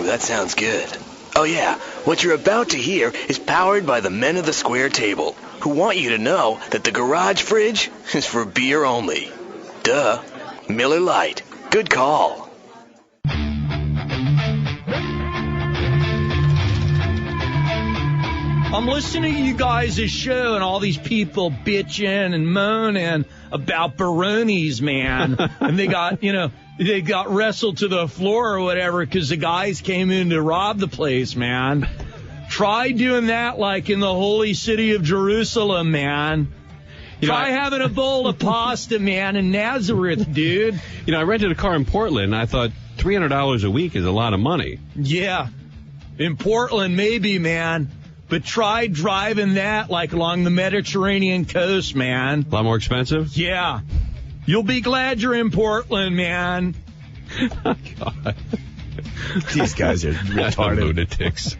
that sounds good. Oh yeah, what you're about to hear is powered by the men of the square table, who want you to know that the garage fridge is for beer only. Duh. Miller Lite. Good call. I'm listening to you guys' show and all these people bitching and moaning about Baronis, man. And they got wrestled to the floor or whatever because the guys came in to rob the place, man. Try doing that like in the holy city of Jerusalem, man. Try having a bowl of pasta, man, in Nazareth, dude. I rented a car in Portland, and I thought $300 a week is a lot of money. Yeah. In Portland, maybe, man. But try driving that like along the Mediterranean coast, man. A lot more expensive? Yeah. You'll be glad you're in Portland, man. Oh, God. These guys are retarded. Lunatics.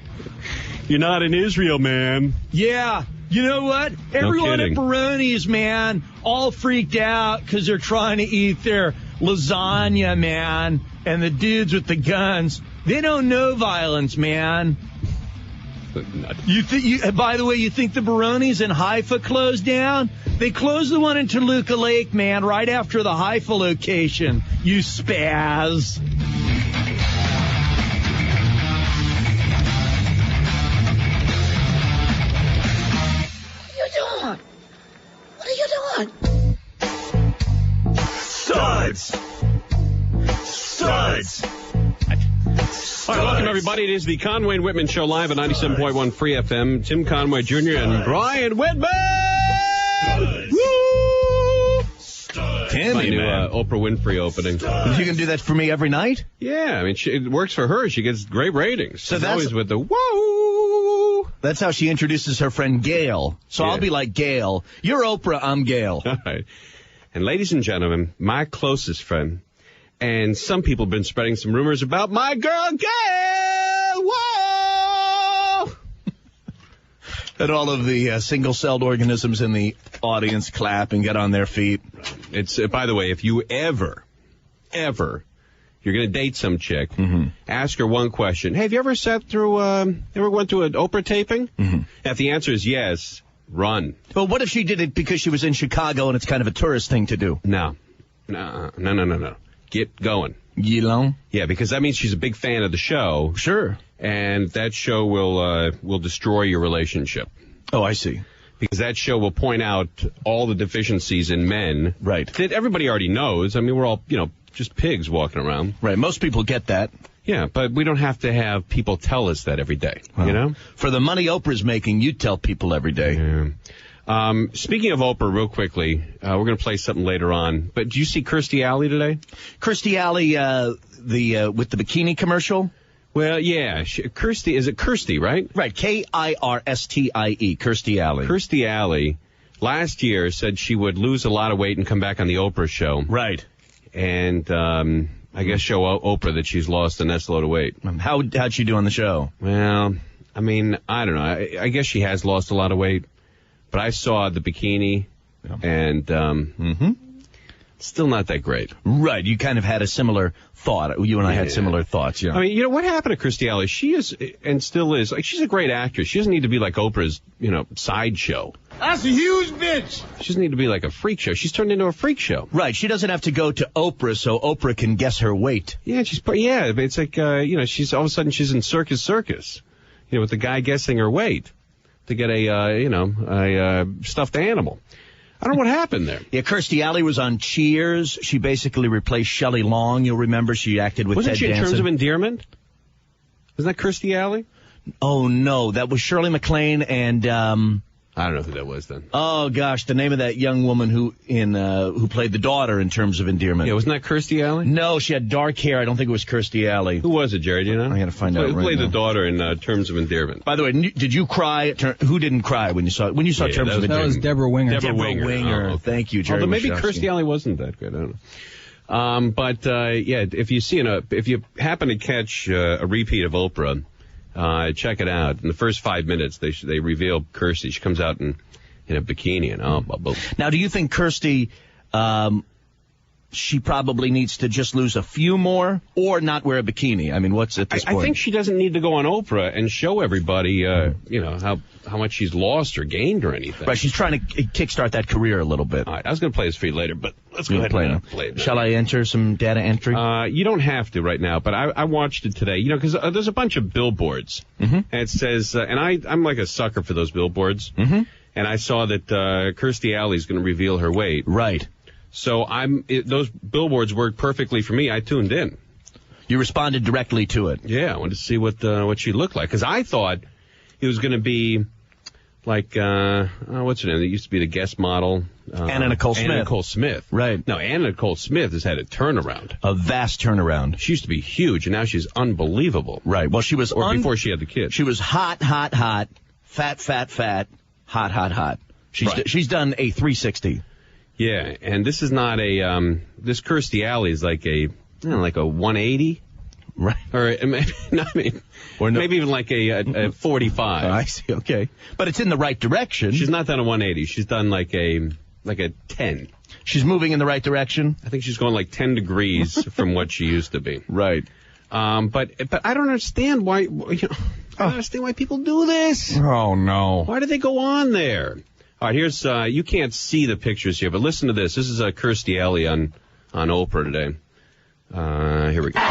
You're not in Israel, man. Yeah. You know what? Everyone at kidding. Baroni's, man, all freaked out because they're trying to eat their lasagna, man. And the dudes with the guns, they don't know violence, man. By the way, you think the Baroni's in Haifa closed down? They closed the one in Toluca Lake, man, right after the Haifa location. You spaz. What are you doing? Studs! Studs! All right, welcome, everybody. It is the Conway and Whitman Show live at 97.1 Free FM. Tim Conway Jr. and Brian Whitman! Woo! My new Oprah Winfrey opening. You can do that for me every night? Yeah, I mean, it works for her. She gets great ratings. So She's that's always with the whoa. That's how she introduces her friend Gail. So Yeah. I'll be like Gail. You're Oprah, I'm Gail. All right. And ladies and gentlemen, my closest friend, and some people have been spreading some rumors about my girl Gail. Whoa! And all of the single-celled organisms in the audience clap and get on their feet. It's by the way, if you ever, you're going to date some chick, ask her one question. Hey, have you ever sat through, ever went to an Oprah taping? If the answer is yes, run. Well, what if she did it because she was in Chicago and it's kind of a tourist thing to do? No. Get going. You know? Yeah, because that means she's a big fan of the show. Sure. And that show will destroy your relationship. Oh, I see. Because that show will point out all the deficiencies in men. Right. That everybody already knows. I mean, we're all, just pigs walking around. Right. Most people get that. Yeah, but we don't have to have people tell us that every day, For the money Oprah's making, you tell people every day. Yeah. Speaking of Oprah, real quickly, we're going to play something later on. But did you see Kirstie Alley today? Kirstie Alley, with the bikini commercial? Well, yeah. Kirstie, is it Kirstie, right? Right. Kirstie. Kirstie Alley. Kirstie Alley last year said she would lose a lot of weight and come back on the Oprah show. Right. And I guess show Oprah that she's lost a nest load of weight. How'd she do on the show? Well, I mean, I don't know. I guess she has lost a lot of weight. But I saw the bikini, and still not that great. Right. You kind of had a similar thought. You and I had similar thoughts. Yeah. I mean, what happened to Kirstie Alley? She is, and still is, like, she's a great actress. She doesn't need to be like Oprah's, sideshow. That's a huge bitch. She doesn't need to be like a freak show. She's turned into a freak show. Right. She doesn't have to go to Oprah so Oprah can guess her weight. Yeah, it's like, she's all of a sudden she's in Circus, with the guy guessing her weight to get a stuffed animal. I don't know what happened there. Yeah, Kirstie Alley was on Cheers. She basically replaced Shelley Long. You'll remember she acted with Wasn't Ted she in Danson. Terms of Endearment? Wasn't that Kirstie Alley? Oh, no. That was Shirley MacLaine and... I don't know who that was then. Oh, gosh, the name of that young woman who played the daughter in Terms of Endearment. Yeah, wasn't that Kirstie Alley? No, she had dark hair. I don't think it was Kirstie Alley. Who was it, Jared? I got to find out right Who played now. the daughter in Terms of Endearment? By the way, did you cry? Who didn't cry when you saw Terms of Endearment? That was Deborah Winger. Deborah Winger. Oh, okay. Thank you, Jerry. Although maybe Wachowski. Kirstie Alley wasn't that good. I don't know. If you happen to catch a repeat of Oprah, check it out. In the first 5 minutes, they reveal Kirstie. She comes out in a bikini and Now, do you think Kirstie she probably needs to just lose a few more or not wear a bikini. I mean, what's at this point? I think she doesn't need to go on Oprah and show everybody, how much she's lost or gained or anything. Right, she's trying to kickstart that career a little bit. All right, I was going to play this for you later, but let's go ahead and play it. Shall I enter some data entry? You don't have to right now, but I watched it today. Because there's a bunch of billboards, and it says, and I'm like a sucker for those billboards, and I saw that Kirstie Alley's going to reveal her weight. Right. So those billboards worked perfectly for me. I tuned in. You responded directly to it. Yeah, I wanted to see what she looked like, because I thought it was going to be like what's her name? It used to be the guest model, Anna Nicole Smith. Anna Nicole Smith. Right. No, Anna Nicole Smith has had a turnaround. A vast turnaround. She used to be huge, and now she's unbelievable. Right. Well, she was before she had the kids. She was hot, fat, hot. She's done a 360. Yeah, and this is not this Kirstie Alley is like a 180, right? Or maybe even like a 45. I see. Okay, but it's in the right direction. She's not done a 180. She's done like a 10. She's moving in the right direction. I think she's going like 10 degrees from what she used to be. Right. But I don't understand why. I don't understand why people do this. Oh no! Why do they go on there? All right, here's, you can't see the pictures here, but listen to this. This is Kirstie Alley on Oprah today. Here we go.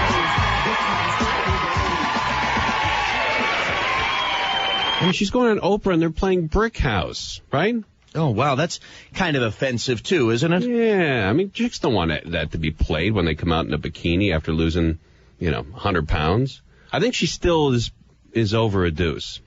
I mean, she's going on Oprah and they're playing Brick House, right? Oh, wow, that's kind of offensive, too, isn't it? Yeah, I mean, chicks don't want that to be played when they come out in a bikini after losing, 100 pounds. I think she still is over a deuce.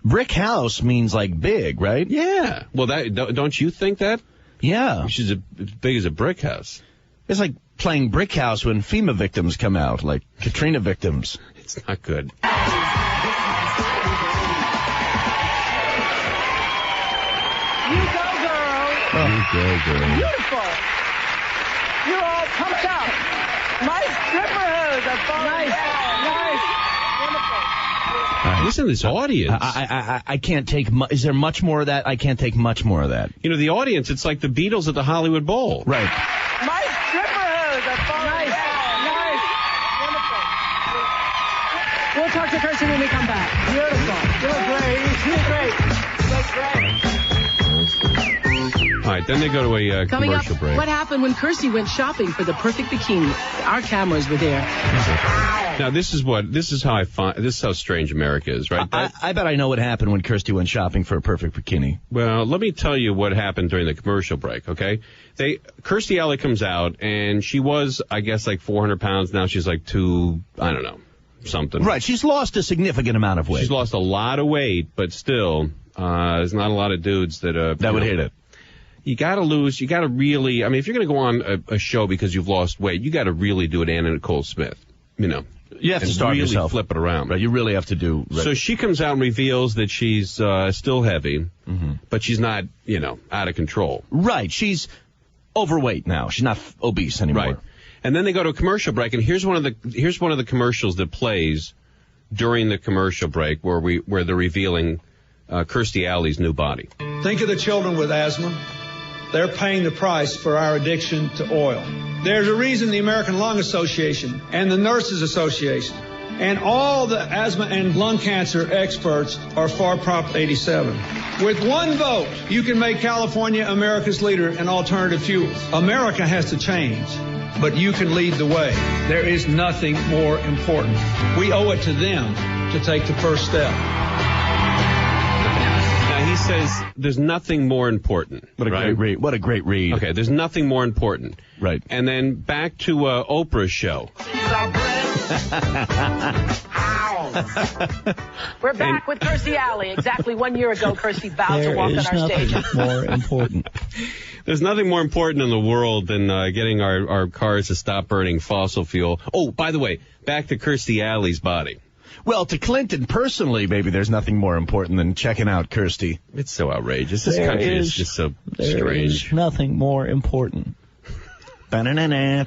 Brick house means like big, right? Yeah. Well, don't you think that? Yeah. She's as big as a brick house. It's like playing brick house when FEMA victims come out, like Katrina victims. It's not good. You go, girl. Oh, you go, girl. Beautiful. You're all pumped up. My stripper hose are falling down. Nice. Wonderful. Listen to this audience. I can't take is there much more of that? I can't take much more of that. The audience, it's like the Beatles at the Hollywood Bowl. Right. My stripper hose are falling down. Nice. Wonderful. We'll talk to Kirstie when we come back. Beautiful. You look great. You look great. You look great. All right, then they go to a Coming commercial up, break. what happened when Kirstie went shopping for the perfect bikini? Our cameras were there. Now, this is how strange America is, right? I bet I know what happened when Kirstie went shopping for a perfect bikini. Well, let me tell you what happened during the commercial break, okay? Kirstie Alley comes out, and she was, I guess, like 400 pounds. Now she's like something. Right, she's lost a significant amount of weight. She's lost a lot of weight, but still, there's not a lot of dudes that would hit it. You got to really, I mean, if you're going to go on a show because you've lost weight, you got to really do it Anna Nicole Smith, You have to start really yourself. Flip it around. Right, you really have to do. Right. So she comes out and reveals that she's still heavy, but she's not, out of control. Right, she's overweight now. She's not obese anymore. Right. And then they go to a commercial break, and here's one of the commercials that plays during the commercial break where they're revealing Kirstie Alley's new body. Think of the children with asthma. They're paying the price for our addiction to oil. There's a reason the American Lung Association and the Nurses Association and all the asthma and lung cancer experts are for Prop 87. With one vote, you can make California America's leader in alternative fuels. America has to change, but you can lead the way. There is nothing more important. We owe it to them to take the first step. He says there's nothing more important. What a great read. What a great read. Okay, there's nothing more important. Right. And then back to Oprah's show. We're back with Kirstie Alley. Exactly 1 year ago, Kirstie vowed to walk on our stage. More important. There's nothing more important in the world than getting our cars to stop burning fossil fuel. Oh, by the way, back to Kirstie Alley's body. Well, to Clinton personally, maybe there's nothing more important than checking out Kirstie. It's so outrageous. This country is just so strange. There's nothing more important. Ba-na-na-na,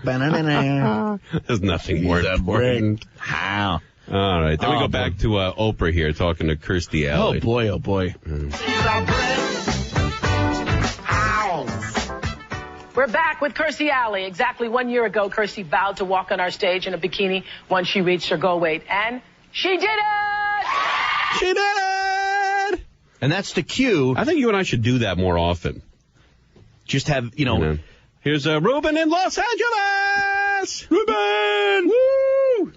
There's nothing more important. How? All right, then we go back to Oprah here talking to Kirstie Alley. Oh, boy. We're back with Kirstie Alley. Exactly 1 year ago, Kirstie vowed to walk on our stage in a bikini once she reached her goal weight. And she did it! She did it! And that's the cue. I think you and I should do that more often. Just have, Here's Ruben in Los Angeles! Ruben! Woo!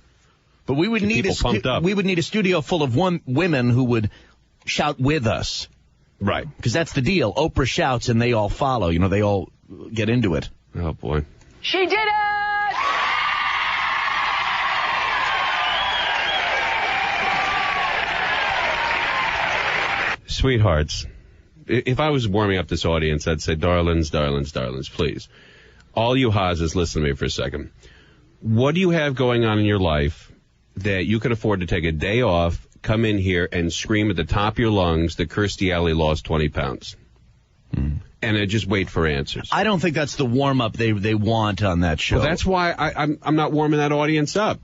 But we would need pumped up. we would need a studio full of women who would shout with us. Right. Because that's the deal. Oprah shouts and they all follow. They all get into it. Oh, boy. She did it! Sweethearts, if I was warming up this audience, I'd say, darlings, darlings, darlings, please. All you Hazes, listen to me for a second. What do you have going on in your life that you can afford to take a day off, come in here, and scream at the top of your lungs that Kirstie Alley lost 20 pounds? And just wait for answers. I don't think that's the warm-up they want on that show. Well, that's why I'm not warming that audience up.